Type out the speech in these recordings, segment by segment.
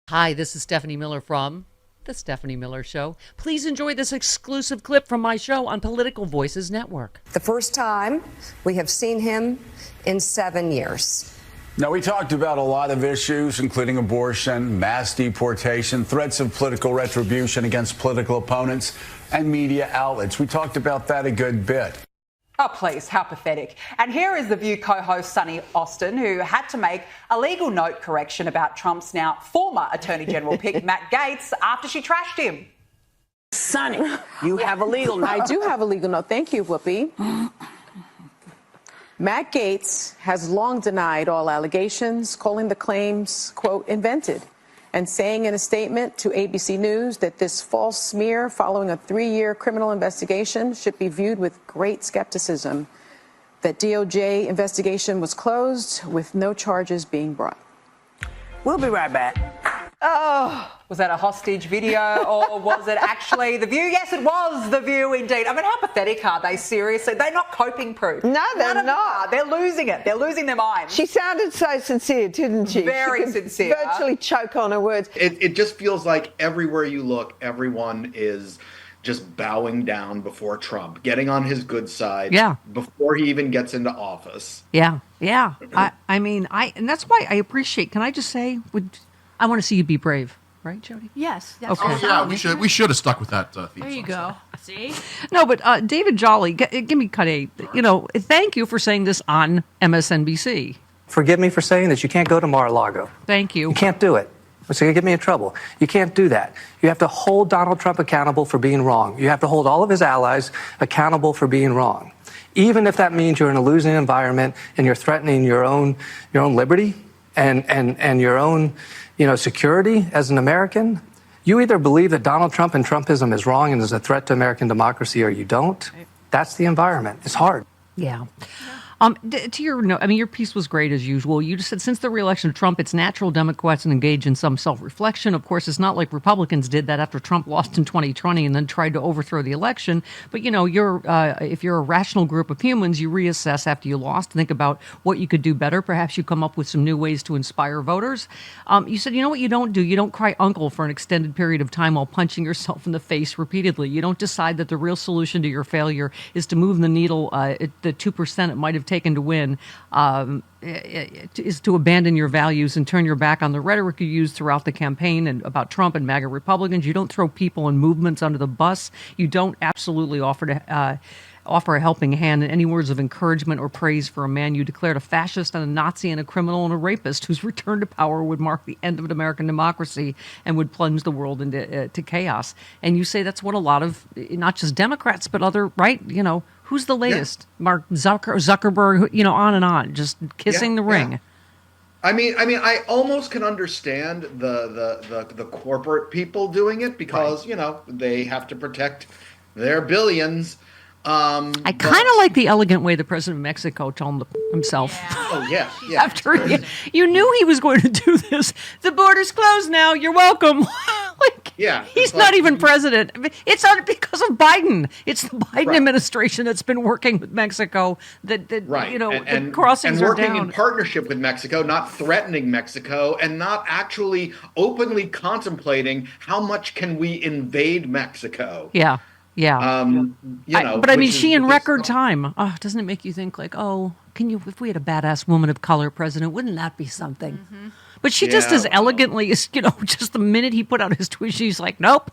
Hi, this is Stephanie Miller from The Stephanie Miller Show. Please enjoy this exclusive clip from my show on Political Voices Network. The first time we have seen him in 7 years. Now, we talked about a lot of issues, including abortion, mass deportation, threats of political retribution against political opponents, and media outlets. We talked about that a good bit. Oh, please, how pathetic. And here is The View co-host Sonny Austin, who had to make a legal note correction about Trump's now former Attorney General pick, Matt Gaetz, after she trashed him. Sonny, you have a legal note. I do have a legal note. Thank you, Whoopi. Matt Gaetz has long denied all allegations, calling the claims, quote, invented, and saying in a statement to ABC News that this false smear following a 3-year criminal investigation should be viewed with great skepticism, that DOJ investigation was closed with no charges being brought. We'll be right back. Oh, was that a hostage video or was it actually The View? Yes, it was The View indeed. I mean, how pathetic are they, seriously? They're not coping proof. No, they're not. They're losing it. They're losing their minds. She sounded so sincere, didn't she? Very sincere. Virtually choke on her words. It just feels like everywhere you look, everyone is just bowing down before Trump, getting on his good side before he even gets into office. Yeah. I mean, and that's why I appreciate, can I just say, I want to see you be brave. Right, Jody? Yes. Okay. Oh, yeah, we should have stuck with that theme There you go. See? No, but David Jolly, give me cut 8. Thank you for saying this on MSNBC. Forgive me for saying that you can't go to Mar-a-Lago. Thank you. You can't do it. It's going to get me in trouble. You can't do that. You have to hold Donald Trump accountable for being wrong. You have to hold all of his allies accountable for being wrong. Even if that means you're in a losing environment and you're threatening your own liberty and your own security as an American. You either believe that Donald Trump and Trumpism is wrong and is a threat to American democracy, or you don't. That's the environment. It's hard. Yeah. To your note, I mean, your piece was great as usual. You just said since the reelection of Trump, it's natural Democrats engage in some self-reflection. Of course, it's not like Republicans did that after Trump lost in 2020 and then tried to overthrow the election. But, if you're a rational group of humans, you reassess after you lost, think about what you could do better. Perhaps you come up with some new ways to inspire voters. You said, you know what you don't do? You don't cry uncle for an extended period of time while punching yourself in the face repeatedly. You don't decide that the real solution to your failure is to move the needle, the 2% it might have taken to win, is to abandon your values and turn your back on the rhetoric you used throughout the campaign and about Trump and MAGA Republicans. You don't throw people and movements under the bus. You don't absolutely offer a helping hand in any words of encouragement or praise for a man you declared a fascist and a Nazi and a criminal and a rapist whose return to power would mark the end of American democracy and would plunge the world into chaos. And you say that's what a lot of, not just Democrats, but other, right, who's the latest? Yeah. Mark Zuckerberg, on and on, just kissing the ring. Yeah. I mean, I almost can understand the corporate people doing it because, they have to protect their billions. I kind of like the elegant way the president of Mexico told himself. Yeah. Oh, yeah. After you knew he was going to do this. The border's closed now. You're welcome. He's not even president. It's not because of Biden. It's the Biden administration that's been working with Mexico that the crossings are down. And working in partnership with Mexico, not threatening Mexico, and not actually openly contemplating how much can we invade Mexico. Yeah. Yeah. But I mean, she in record time. Doesn't it make you think if we had a badass woman of color president, wouldn't that be something? Mm-hmm. But she just as elegantly as, just the minute he put out his tweet, she's like, nope.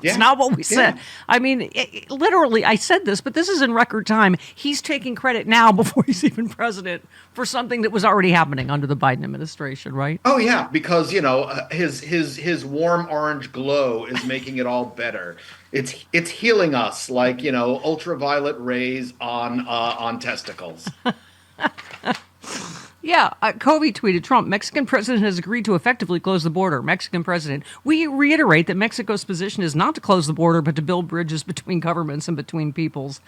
It's not what we said. I mean, literally, I said this, but this is in record time. He's taking credit now before he's even president for something that was already happening under the Biden administration, right? Oh, yeah, because, his warm orange glow is making it all better. It's healing us like, ultraviolet rays on testicles. Yeah, Covey tweeted, Trump, Mexican president has agreed to effectively close the border. Mexican president, we reiterate that Mexico's position is not to close the border, but to build bridges between governments and between peoples.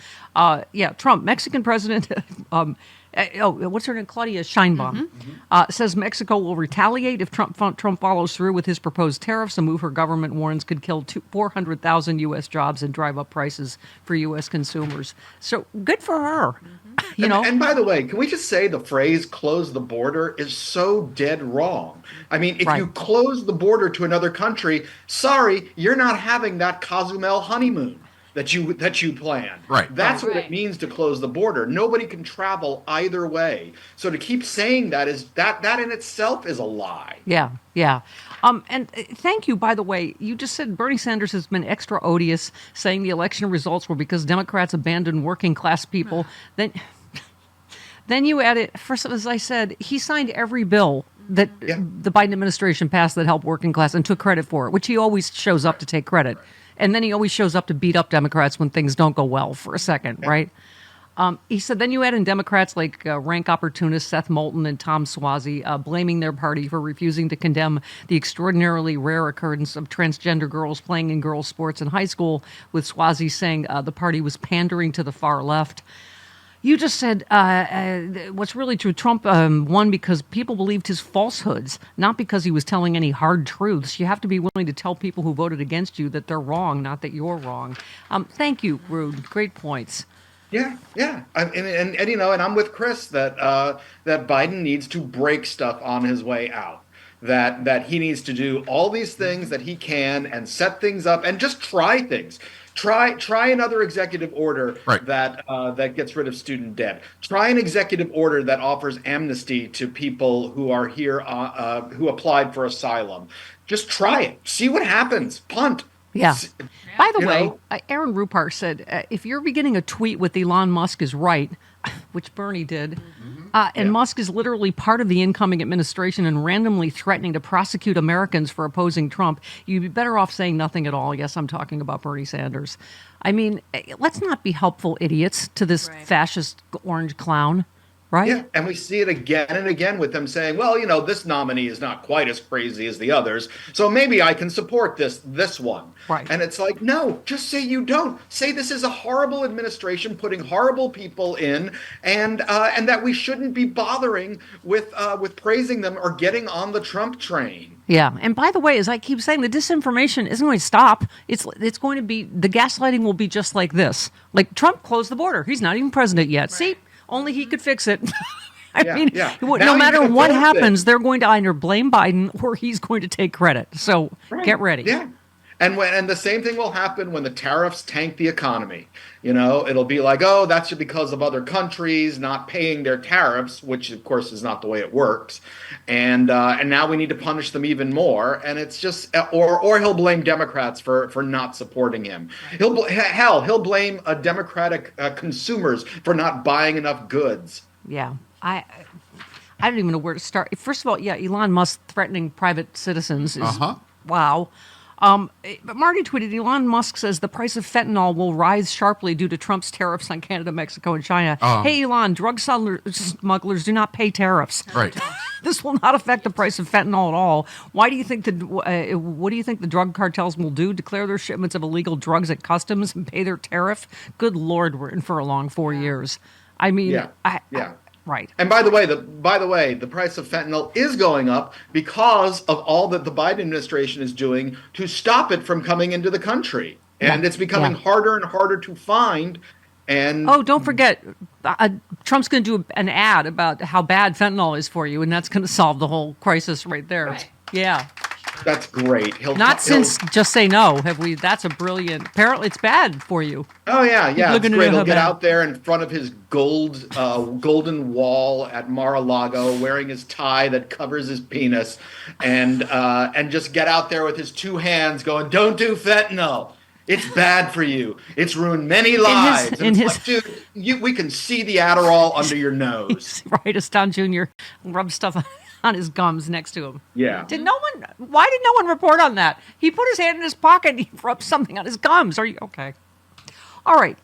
Trump, Mexican president, what's her name? Claudia Sheinbaum, says Mexico will retaliate if Trump follows through with his proposed tariffs, a move her government warns could kill 400,000 U.S. jobs and drive up prices for U.S. consumers. So good for her. And by the way, can we just say the phrase "close the border" is so dead wrong? I mean, if you close the border to another country, sorry, you're not having that Cozumel honeymoon that you planned. Right. That's what it means to close the border. Nobody can travel either way. So to keep saying that is that in itself is a lie. Yeah, yeah. And thank you, by the way. You just said Bernie Sanders has been extra odious, saying the election results were because Democrats abandoned working class people. Then you added, first, as I said, he signed every bill that the Biden administration passed that helped working class and took credit for it, which he always shows up to take credit. And then he always shows up to beat up Democrats when things don't go well for a second, right? He said, then you add in Democrats like rank opportunists Seth Moulton and Tom Suozzi, blaming their party for refusing to condemn the extraordinarily rare occurrence of transgender girls playing in girls' sports in high school, with Suozzi saying the party was pandering to the far left. You just said what's really true. Trump won because people believed his falsehoods, not because he was telling any hard truths. You have to be willing to tell people who voted against you that they're wrong, not that you're wrong. Thank you, Rude. Great points. Yeah. And I'm with Chris that Biden needs to break stuff on his way out. That he needs to do all these things that he can and set things up and just try things. Try another executive order that gets rid of student debt. Try an executive order that offers amnesty to people who are here who applied for asylum. Just try it. See what happens. Punt. Yeah. By the way, Aaron Rupar said, if you're beginning a tweet with Elon Musk is right, which Bernie did, and Musk is literally part of the incoming administration and randomly threatening to prosecute Americans for opposing Trump, you'd be better off saying nothing at all. Yes, I'm talking about Bernie Sanders. I mean, let's not be helpful idiots to this fascist orange clown. Right? Yeah, and we see it again and again with them saying, well, this nominee is not quite as crazy as the others, so maybe I can support this one. Right. And it's like, no, just say you don't. Say this is a horrible administration putting horrible people in, and that we shouldn't be bothering with praising them or getting on the Trump train. Yeah, and by the way, as I keep saying, the disinformation isn't going to stop. It's going to be, the gaslighting will be just like this. Like, Trump closed the border. He's not even president yet. Right. See? Only he could fix it. No matter what happens, they're going to either blame Biden or he's going to take credit. So get ready. Yeah. And the same thing will happen when the tariffs tank the economy. It'll be like, oh, that's because of other countries not paying their tariffs, which of course is not the way it works. And now we need to punish them even more. And it's just, or he'll blame Democrats for not supporting him. He'll blame Democratic consumers for not buying enough goods. Yeah, I don't even know where to start. First of all, Elon Musk threatening private citizens is wow. But Marty tweeted, Elon Musk says the price of fentanyl will rise sharply due to Trump's tariffs on Canada, Mexico, and China. Hey, Elon, drug smugglers do not pay tariffs. Right. This will not affect the price of fentanyl at all. Why do you think what do you think the drug cartels will do? Declare their shipments of illegal drugs at customs and pay their tariff? Good Lord, we're in for a long 4 years. I mean, right. And by the way, the price of fentanyl is going up because of all that the Biden administration is doing to stop it from coming into the country. And it's becoming harder and harder to find. And don't forget, Trump's going to do an ad about how bad fentanyl is for you, and that's going to solve the whole crisis right there. Right. Yeah. That's great. Since Just Say No, have we? That's a brilliant. Apparently, it's bad for you. Oh yeah. It's great. He'll get out there in front of his golden wall at Mar-a-Lago, wearing his tie that covers his penis, and just get out there with his two hands, going, "Don't do fentanyl. It's bad for you. It's ruined many lives." Dude, we can see the Adderall under your nose. Right, Aston Jr. rubs stuff on his gums next to him. Yeah. Why did no one report on that? He put his hand in his pocket and he rubbed something on his gums. Are you okay? All right.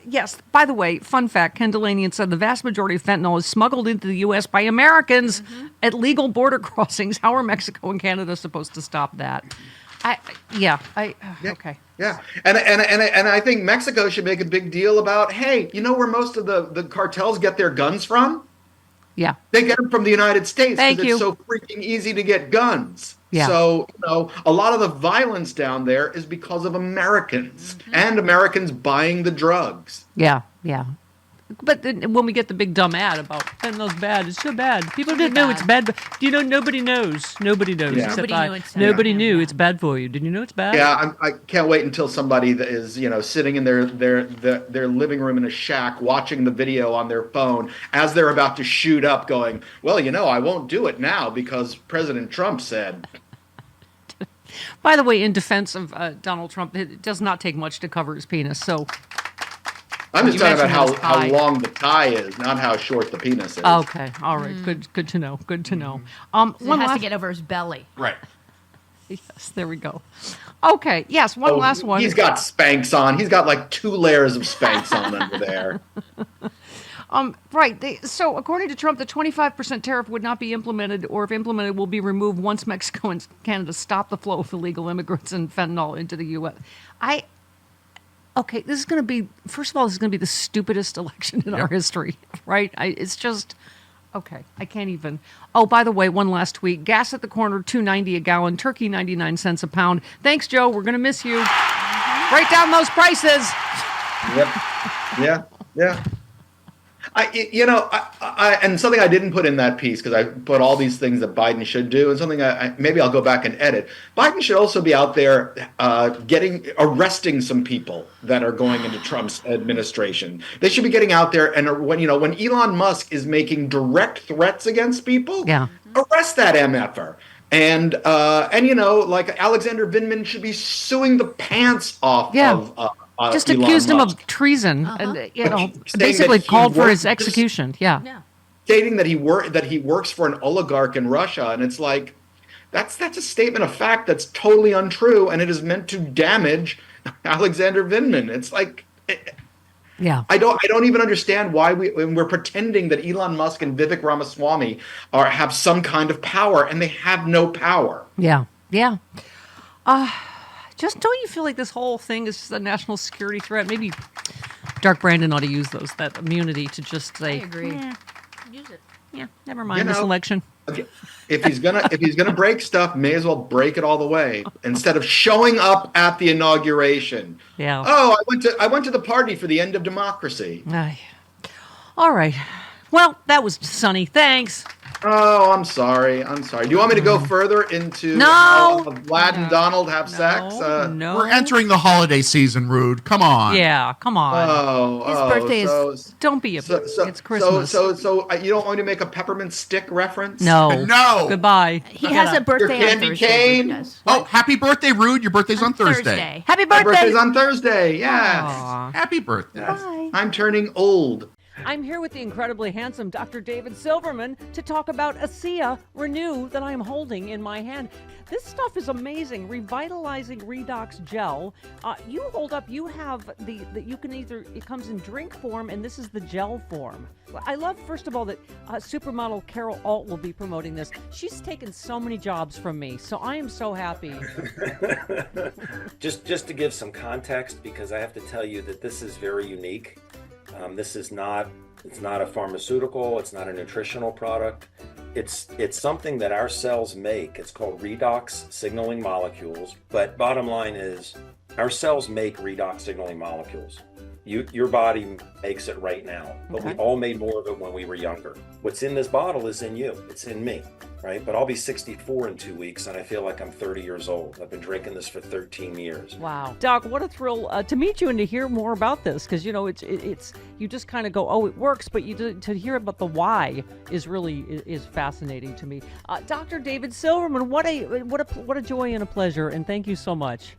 Yes. By the way, fun fact, Ken Delanian said the vast majority of fentanyl is smuggled into the U.S. by Americans at legal border crossings. How are Mexico and Canada supposed to stop that? Okay. Yeah, and I think Mexico should make a big deal about, hey, you know where most of the cartels get their guns from? Yeah. They get them from the United States because it's so freaking easy to get guns. Yeah. So, a lot of the violence down there is because of Americans and Americans buying the drugs. Yeah. But then when we get the big dumb ad about fentanyl's bad, it's so bad. People didn't know it's bad. But do you know nobody knows? Nobody knows. Yeah. Except Nobody knew it's bad for you. Did you know it's bad? Yeah, I can't wait until somebody that is, sitting in their living room in a shack watching the video on their phone as they're about to shoot up going, well, I won't do it now because President Trump said. By the way, in defense of Donald Trump, it does not take much to cover his penis. So I'm just talking about how long the tie is, not how short the penis is. Okay, all right, good to know. Good to know. So he has to get over his belly. Right. Yes, there we go. Okay, yes, one last one. He's got Spanx on. He's got like 2 layers of Spanx on under there. Right. So according to Trump, the 25% tariff would not be implemented, or if implemented, will be removed once Mexico and Canada stop the flow of illegal immigrants and fentanyl into the U.S. Okay, this is going to be, first of all, this is going to be the stupidest election in our history, right? It's just, okay, I can't even. Oh, by the way, one last tweet. Gas at the corner, $2.90 a gallon, turkey 99 cents a pound. Thanks, Joe. We're going to miss you. Write down those prices. Yep. Yeah. And something I didn't put in that piece because I put all these things that Biden should do, and something maybe I'll go back and edit. Biden should also be out there arresting some people that are going into Trump's administration. They should be getting out there and when Elon Musk is making direct threats against people, arrest that MFer. And like Alexander Vindman should be suing the pants off of. Just Elon accused him Musk. of treason, and basically called for his execution. Stating that he works for an oligarch in Russia, and it's like that's a statement of fact that's totally untrue, and it is meant to damage Alexander Vindman. It's like, I don't even understand why we're pretending that Elon Musk and Vivek Ramaswamy have some kind of power, and they have no power. Just don't you feel like this whole thing is just a national security threat? Maybe Dark Brandon ought to use that immunity to just say, I agree. Use it. Yeah, never mind this election. If he's gonna break stuff, may as well break it all the way instead of showing up at the inauguration. Yeah. Oh, I went to the party for the end of democracy. All right. Well, that was sunny. Thanks. Oh, I'm sorry. Do you want me to go further into No. how Vlad and Donald have sex? No. We're entering the holiday season, Rude. Come on. Yeah, come on. His birthday is. Don't be it's Christmas. So you don't want me to make a peppermint stick reference? No. No. Goodbye. He has a birthday Your on candy Thursday. cane? Rude does. Oh, happy birthday, Rude. Your birthday's on Thursday. Happy My birthday. birthday's on Thursday. Yes. Aw. Happy birthday. Bye. I'm turning old. I'm here with the incredibly handsome Dr. David Silverman to talk about ASEA Renew that I am holding in my hand. This stuff is amazing. Revitalizing Redox gel. You hold up, you have you can it comes in drink form, and this is the gel form. I love, first of all, that supermodel Carol Alt will be promoting this. She's taken so many jobs from me, so I am so happy. Just to give some context, because I have to tell you that this is very unique. It's not a pharmaceutical, it's not a nutritional product. It's something that our cells make. It's called redox signaling molecules. But bottom line is, our cells make redox signaling molecules. Your body makes it right now, but we all made more of it when we were younger. What's in this bottle is in you. It's in me, right? But I'll be 64 in 2 weeks, and I feel like I'm 30 years old. I've been drinking this for 13 years. Wow. Doc, what a thrill to meet you and to hear more about this, because, it's you just kind of go, oh, it works, but to hear about the why is fascinating to me. Dr. David Silverman, what a joy and a pleasure, and thank you so much.